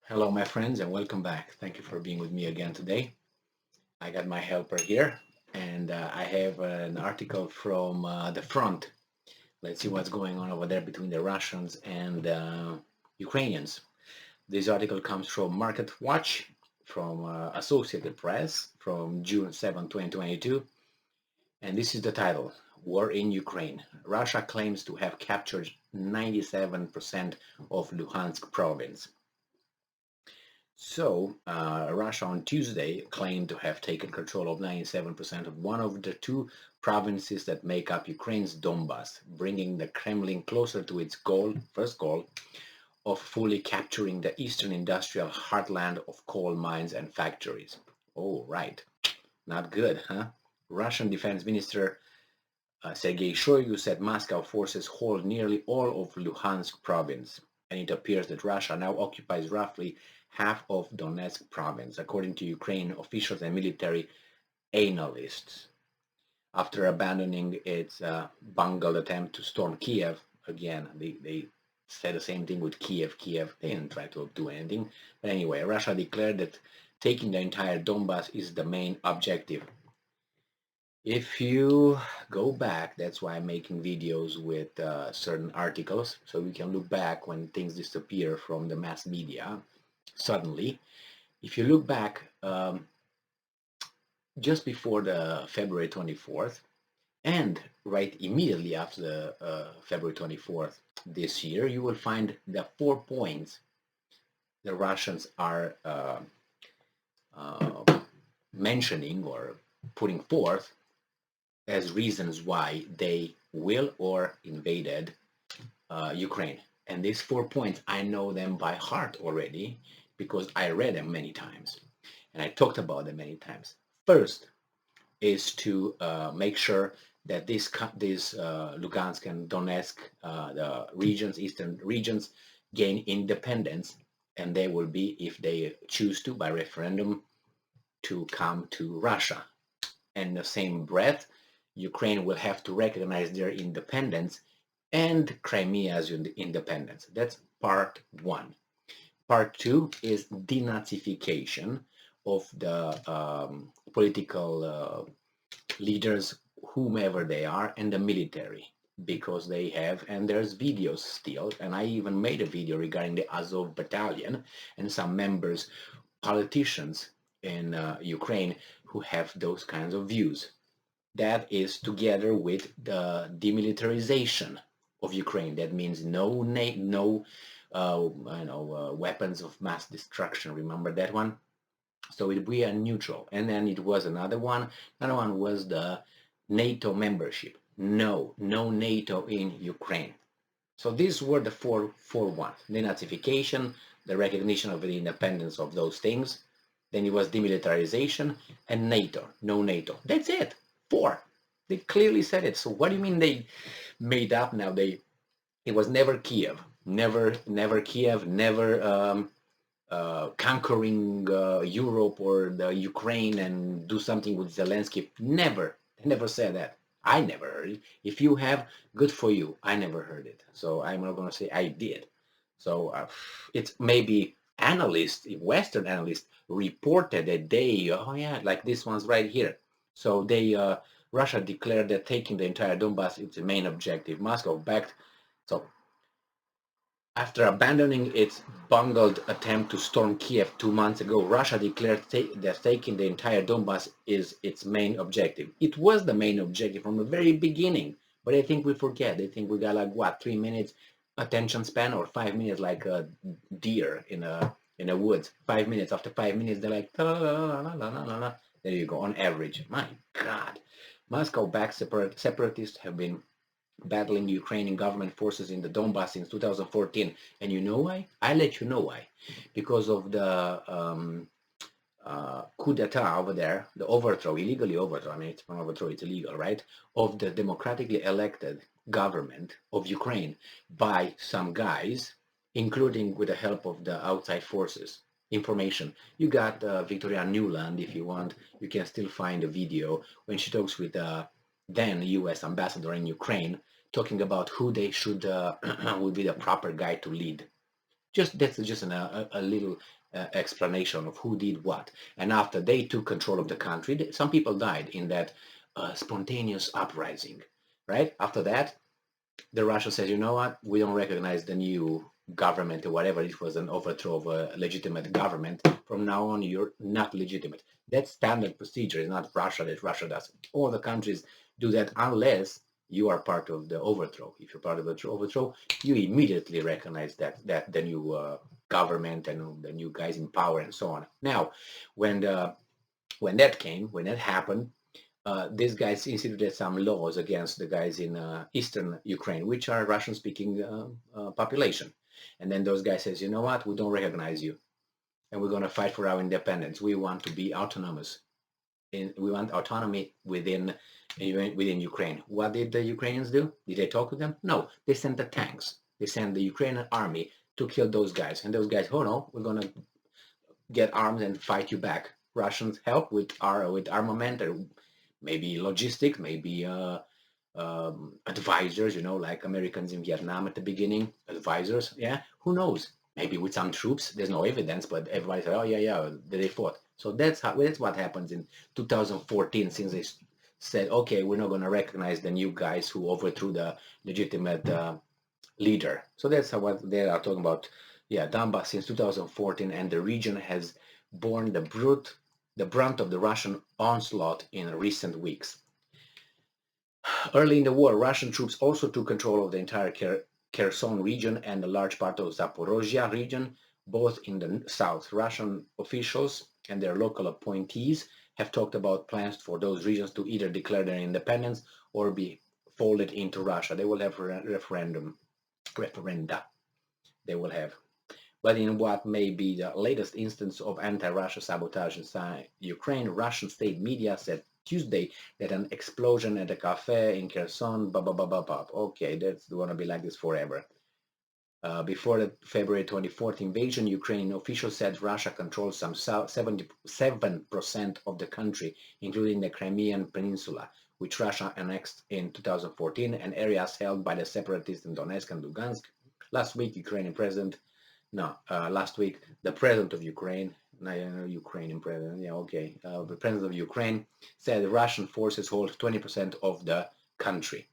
Hello, my friends, and welcome back. Thank you for being with me again today. I got my helper here, and I have an article from the front. Let's see what's going on over there between the Russians and Ukrainians. This article comes from Market Watch, from Associated Press, from June 7, 2022, and this is the title: War in Ukraine. Russia claims to have captured 97% of Luhansk province. Russia on Tuesday claimed to have taken control of 97% of one of the two provinces that make up Ukraine's Donbas, bringing the Kremlin closer to its first goal, of fully capturing the eastern industrial heartland of coal mines and factories. Oh, right. Not good, huh? Russian Defense Minister Sergei Shoigu said Moscow forces hold nearly all of Luhansk province, and it appears that Russia now occupies roughly half of Donetsk province, according to Ukraine officials and military analysts. After abandoning its bungled attempt to storm Kiev, again, they said the same thing with Kiev. They didn't try to do anything. But anyway, Russia declared that taking the entire Donbas is the main objective. If you go back, that's why I'm making videos with certain articles, so we can look back when things disappear from the mass media suddenly. If you look back just before the February 24th, and right immediately after the February 24th this year, you will find the 4 points the Russians are mentioning or putting forth as reasons why they will or invaded Ukraine. And these 4 points, I know them by heart already because I read them many times and I talked about them many times. First is to make sure that these Lugansk and Donetsk, the regions, eastern regions, gain independence, and they will be, if they choose to, by referendum, to come to Russia. And in the same breath, Ukraine will have to recognize their independence and Crimea's independence. That's part one. Part two is denazification of the political leaders, whomever they are, and the military, because they have, and there's videos still, and I even made a video regarding the Azov battalion and some members, politicians in Ukraine who have those kinds of views. That is together with the demilitarization of Ukraine. That means no weapons of mass destruction. Remember that one? So we are neutral. And then it was another one. Another one was the NATO membership. No NATO in Ukraine. So these were the four ones: denazification, the recognition of the independence of those things. Then it was demilitarization and NATO. No NATO. That's it. Four. They clearly said it. So what do you mean they made up now? It was never Kiev. Never Kiev. Never conquering Europe or the Ukraine and do something with Zelensky. Never. They never said that. I never heard it. If you have, good for you. I never heard it. So I'm not going to say I did. So it's maybe analysts, Western analysts, reported that they, oh yeah, like this one's right here. So they, Russia declared that taking the entire Donbass is the main objective. Moscow backed. So after abandoning its bungled attempt to storm Kiev 2 months ago, Russia declared that taking the entire Donbass is its main objective. It was the main objective from the very beginning, but I think we forget. They think we got like what, 3 minutes attention span, or 5 minutes like a deer in a woods. 5 minutes. After 5 minutes, they're like, la, la, la, la, la, la, la. There you go. On average, my God, Moscow-backed separatists have been battling Ukrainian government forces in the Donbass since 2014. And you know why? I let you know why. Because of the coup d'etat over there, the overthrow, illegally overthrow, I mean, it's not overthrow, it's illegal, right? Of the democratically elected government of Ukraine by some guys, including with the help of the outside forces. Information. You got Victoria Nuland, if you want. You can still find a video when she talks with the then U.S. ambassador in Ukraine, talking about who they should would be the proper guy to lead. That's just a little explanation of who did what. And after they took control of the country, some people died in that spontaneous uprising, right? After that, the Russia says, you know what, we don't recognize the new government or whatever. It was an overthrow of a legitimate government. From now on, you're not legitimate. That's standard procedure. It's not Russia that Russia does. All the countries do that unless you are part of the overthrow. If you're part of the overthrow, you immediately recognize that the new government and the new guys in power and so on. Now, when that happened, these guys instituted some laws against the guys in eastern Ukraine, which are Russian-speaking population. And then those guys says, you know what, we don't recognize you, and we're going to fight for our independence. We want to be autonomous. We want autonomy within Ukraine. What did the Ukrainians do? Did they talk to them? No, they sent the tanks. They sent the Ukrainian army to kill those guys. And those guys, oh no, we're going to get arms and fight you back. Russians help with armament, or maybe logistics, maybe advisors, like Americans in Vietnam at the beginning, advisors, yeah, who knows? Maybe with some troops, there's no evidence, but everybody said, oh yeah, they fought. So that's what happens in 2014, since they said, okay, we're not going to recognize the new guys who overthrew the legitimate leader. So that's what they are talking about. Yeah, Donbass since 2014, and the region has borne the brunt of the Russian onslaught in recent weeks. Early in the war, Russian troops also took control of the entire Kherson region and a large part of Zaporozhye region, both in the south. Russian officials and their local appointees have talked about plans for those regions to either declare their independence or be folded into Russia. They will have referenda. They will have. But in what may be the latest instance of anti-Russia sabotage inside Ukraine, Russian state media said Tuesday that an explosion at a cafe in Kherson, okay, that's going to be like this forever. Before the February 24th invasion, Ukrainian officials said Russia controls some 77% of the country, including the Crimean Peninsula, which Russia annexed in 2014, and areas held by the separatists in Donetsk and Luhansk. Last week, the president of Ukraine, Ukrainian president, the president of Ukraine said Russian forces hold 20% of the country.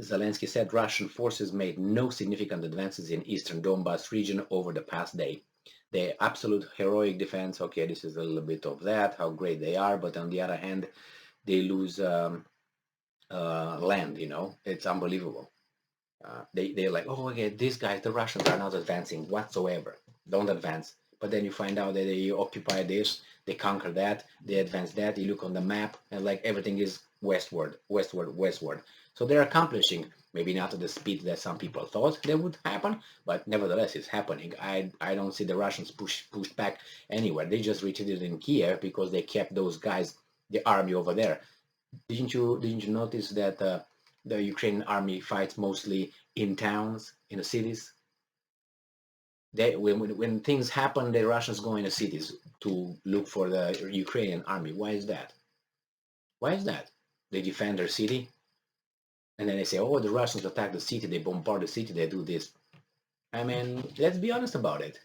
Zelensky said Russian forces made no significant advances in eastern Donbass region over the past day. The absolute heroic defense, okay, this is a little bit of that, how great they are, but on the other hand, they lose land, it's unbelievable. They're like, oh, okay, these guys, the Russians are not advancing whatsoever. Don't advance. But then you find out that they occupy this, they conquer that, they advance that, you look on the map, and like everything is westward. So they're accomplishing, maybe not at the speed that some people thought that would happen, but nevertheless, it's happening. I don't see the Russians pushed back anywhere. They just retreated in Kiev because they kept those guys, the army over there. Didn't you notice that the Ukrainian army fights mostly in towns, in the cities? When things happen, the Russians go into cities to look for the Ukrainian army. Why is that? Why is that? They defend their city, and then they say, oh, the Russians attack the city, they bombard the city, they do this. I mean, let's be honest about it.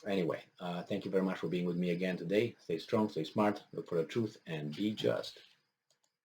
Anyway, thank you very much for being with me again today. Stay strong, stay smart, look for the truth, and be just.